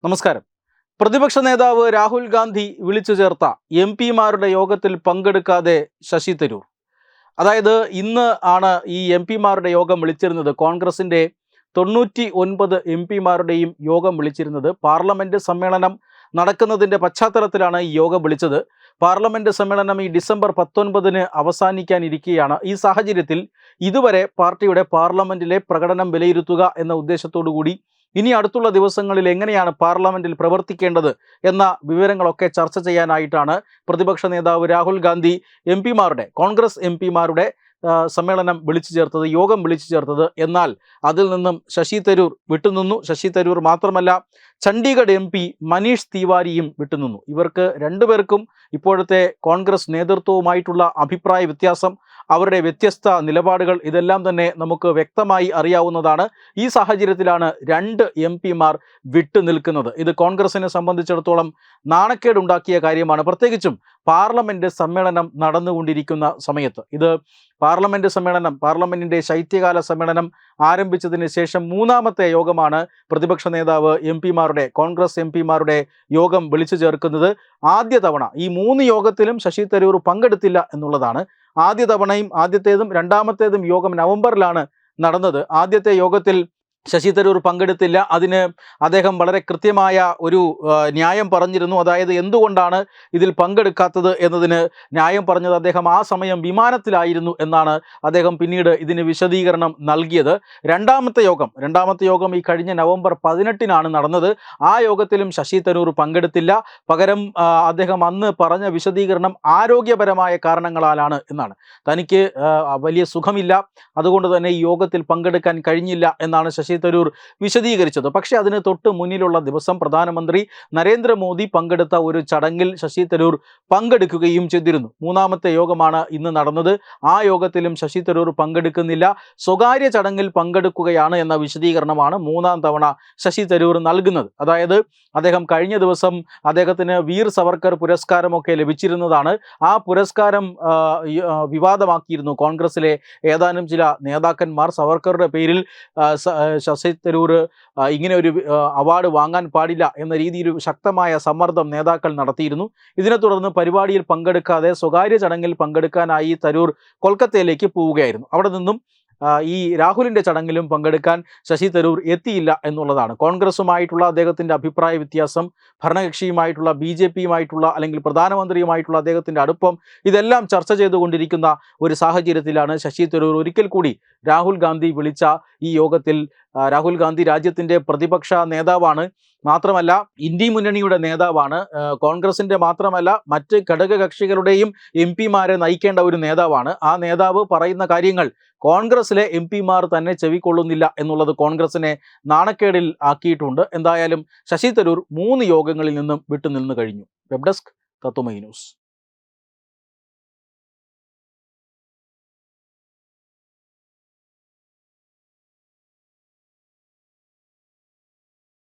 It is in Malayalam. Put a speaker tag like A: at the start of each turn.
A: നമസ്കാരം. പ്രതിപക്ഷ നേതാവ് രാഹുൽ ഗാന്ധി വിളിച്ചു ചേർത്ത എംപിമാരുടെ യോഗത്തിൽ പങ്കെടുക്കാതെ ശശി തരൂർ. അതായത് ഇന്ന് ആണ് ഈ എംപിമാരുടെ യോഗം വിളിച്ചിരുന്നത്. കോൺഗ്രസിൻ്റെ 99 എംപിമാരുടെയും യോഗം വിളിച്ചിരുന്നത്. പാർലമെൻറ്റ് സമ്മേളനം നടക്കുന്നതിൻ്റെ പശ്ചാത്തലത്തിലാണ് ഈ യോഗം വിളിച്ചത്. പാർലമെൻറ്റ് സമ്മേളനം ഈ ഡിസംബർ 19 അവസാനിക്കാനിരിക്കുകയാണ്. ഈ സാഹചര്യത്തിൽ ഇതുവരെ പാർട്ടിയുടെ പാർലമെൻറ്റിലെ പ്രകടനം വിലയിരുത്തുക എന്ന ഉദ്ദേശത്തോടു കൂടി ഇനി അടുത്തുള്ള ദിവസങ്ങളിൽ എങ്ങനെയാണ് പാർലമെൻറ്റിൽ പ്രവർത്തിക്കേണ്ടത് എന്ന വിവരങ്ങളൊക്കെ ചർച്ച ചെയ്യാനായിട്ടാണ് പ്രതിപക്ഷ നേതാവ് രാഹുൽ ഗാന്ധി കോൺഗ്രസ് എംപിമാരുടെ സമ്മേളനം വിളിച്ചു ചേർത്തത്, യോഗം വിളിച്ചു ചേർത്തത്. എന്നാൽ അതിൽ നിന്നും ശശി തരൂർ വിട്ടുനിന്നു. ശശി തരൂർ മാത്രമല്ല, ചണ്ഡീഗഡ് MP മനീഷ് തിവാരിയും വിട്ടുനിന്നു. ഇവർക്ക് രണ്ടുപേർക്കും ഇപ്പോഴത്തെ കോൺഗ്രസ് നേതൃത്വവുമായിട്ടുള്ള അഭിപ്രായ വ്യത്യാസം, അവരുടെ വ്യത്യസ്ത നിലപാടുകൾ ഇതെല്ലാം തന്നെ നമുക്ക് വ്യക്തമായി അറിയാവുന്നതാണ്. ഈ സാഹചര്യത്തിലാണ് 2 MPമാർ വിട്ടുനിൽക്കുന്നത്. ഇത് കോൺഗ്രസിനെ സംബന്ധിച്ചിടത്തോളം നാണക്കേടുണ്ടാക്കിയ കാര്യമാണ്. പ്രത്യേകിച്ചും പാർലമെൻറ്റ് സമ്മേളനം നടന്നുകൊണ്ടിരിക്കുന്ന സമയത്ത്. ഇത് പാർലമെൻറ്റിൻ്റെ ശൈത്യകാല സമ്മേളനം ആരംഭിച്ചതിന് ശേഷം 3ാമത്തെ യോഗമാണ് പ്രതിപക്ഷ നേതാവ് കോൺഗ്രസ് എംപിമാരുടെ യോഗം വിളിച്ചു ചേർക്കുന്നത്. ആദ്യ തവണ ഈ 3 യോഗത്തിലും ശശി തരൂർ പങ്കെടുത്തില്ല എന്നുള്ളതാണ്. ആദ്യത്തേതും രണ്ടാമത്തേതും യോഗം നവംബറിലാണ് നടന്നത്. ആദ്യത്തെ യോഗത്തിൽ ശശി തരൂർ പങ്കെടുത്തില്ല. അതിന് അദ്ദേഹം വളരെ കൃത്യമായ ഒരു ന്യായം പറഞ്ഞിരുന്നു. അതായത് എന്തുകൊണ്ടാണ് ഇതിൽ പങ്കെടുക്കാത്തത് എന്നതിന് ന്യായം പറഞ്ഞത് അദ്ദേഹം ആ സമയം വിമാനത്തിലായിരുന്നു എന്നാണ് അദ്ദേഹം പിന്നീട് ഇതിന് വിശദീകരണം നൽകിയത്. രണ്ടാമത്തെ യോഗം ഈ കഴിഞ്ഞ നവംബർ 18 നടന്നത്. ആ യോഗത്തിലും ശശി തരൂർ പങ്കെടുത്തില്ല. പകരം അദ്ദേഹം അന്ന് പറഞ്ഞ വിശദീകരണം ആരോഗ്യപരമായ കാരണങ്ങളാലാണ് എന്നാണ്. തനിക്ക് വലിയ സുഖമില്ല, അതുകൊണ്ട് തന്നെ ഈ യോഗത്തിൽ പങ്കെടുക്കാൻ കഴിഞ്ഞില്ല എന്നാണ് ശശി തരൂർ വിശദീകരിച്ചത്. പക്ഷേ അതിന് തൊട്ട് മുന്നിലുള്ള ദിവസം പ്രധാനമന്ത്രി നരേന്ദ്രമോദി പങ്കെടുത്ത ഒരു ചടങ്ങിൽ ശശി തരൂർ പങ്കെടുക്കുകയും ചെയ്തിരുന്നു. 3ാമത്തെ യോഗമാണ് ഇന്ന് നടന്നത്. ആ യോഗത്തിലും ശശി തരൂർ പങ്കെടുക്കുന്നില്ല, സ്വകാര്യ ചടങ്ങിൽ പങ്കെടുക്കുകയാണ് എന്ന വിശദീകരണമാണ് 3ാം തവണ ശശി തരൂർ നൽകുന്നത്. അതായത് അദ്ദേഹം കഴിഞ്ഞ ദിവസം അദ്ദേഹത്തിന് വീർ സവർക്കർ പുരസ്കാരമൊക്കെ ലഭിച്ചിരുന്നതാണ്. ആ പുരസ്കാരം വിവാദമാക്കിയിരുന്നു കോൺഗ്രസിലെ ഏതാനും ചില നേതാക്കന്മാർ. സവർക്കറുടെ പേരിൽ ശശി തരൂർ ഇങ്ങനെ ഒരു അവാർഡ് വാങ്ങാൻ പാടില്ല എന്ന രീതിയിൽ ശക്തമായ സമ്മർദ്ദം നേതാക്കൾ നടത്തിയിരുന്നു. ഇതിനെ തുടർന്ന് പരിപാടിയിൽ പങ്കെടുക്കാതെ സ്വകാര്യ ചടങ്ങിൽ പങ്കെടുക്കാനായി തരൂർ കൊൽക്കത്തയിലേക്ക് പോവുകയായിരുന്നു. അവിടെ നിന്നും ഈ രാഹുലിൻ്റെ ചടങ്ങിലും പങ്കെടുക്കാൻ ശശി തരൂർ എത്തിയില്ല എന്നുള്ളതാണ്. കോൺഗ്രസുമായിട്ടുള്ള അദ്ദേഹത്തിൻ്റെ അഭിപ്രായ വ്യത്യാസം, ഭരണകക്ഷിയുമായിട്ടുള്ള BJPയുമായിട്ടുള്ള അല്ലെങ്കിൽ പ്രധാനമന്ത്രിയുമായിട്ടുള്ള അദ്ദേഹത്തിൻ്റെ അടുപ്പം, ഇതെല്ലാം ചർച്ച ചെയ്തുകൊണ്ടിരിക്കുന്ന ഒരു സാഹചര്യത്തിലാണ് ശശി തരൂർ ഒരിക്കൽ കൂടി രാഹുൽ ഗാന്ധി വിളിച്ച ഈ യോഗത്തിൽ. രാഹുൽ ഗാന്ധി രാജ്യത്തിൻ്റെ പ്രതിപക്ഷ നേതാവാണ്, മാത്രമല്ല ഇന്ത്യ മുന്നണിയുടെ നേതാവാണ്. കോൺഗ്രസിൻ്റെ മാത്രമല്ല മറ്റ് ഘടകകക്ഷികളുടെയും MPമാരെ നയിക്കേണ്ട ഒരു നേതാവാണ്. ആ നേതാവ് പറയുന്ന കാര്യങ്ങൾ കോൺഗ്രസിലെ MPമാർ തന്നെ ചെവിക്കൊള്ളുന്നില്ല എന്നുള്ളത് കോൺഗ്രസിനെ നാണക്കേടിൽ ആക്കിയിട്ടുണ്ട്. എന്തായാലും ശശി തരൂർ 3 യോഗങ്ങളിൽ നിന്നും വിട്ടുനിന്ന് കഴിഞ്ഞു. വെബ് ഡെസ്ക് തത്വമൈ ന്യൂസ്.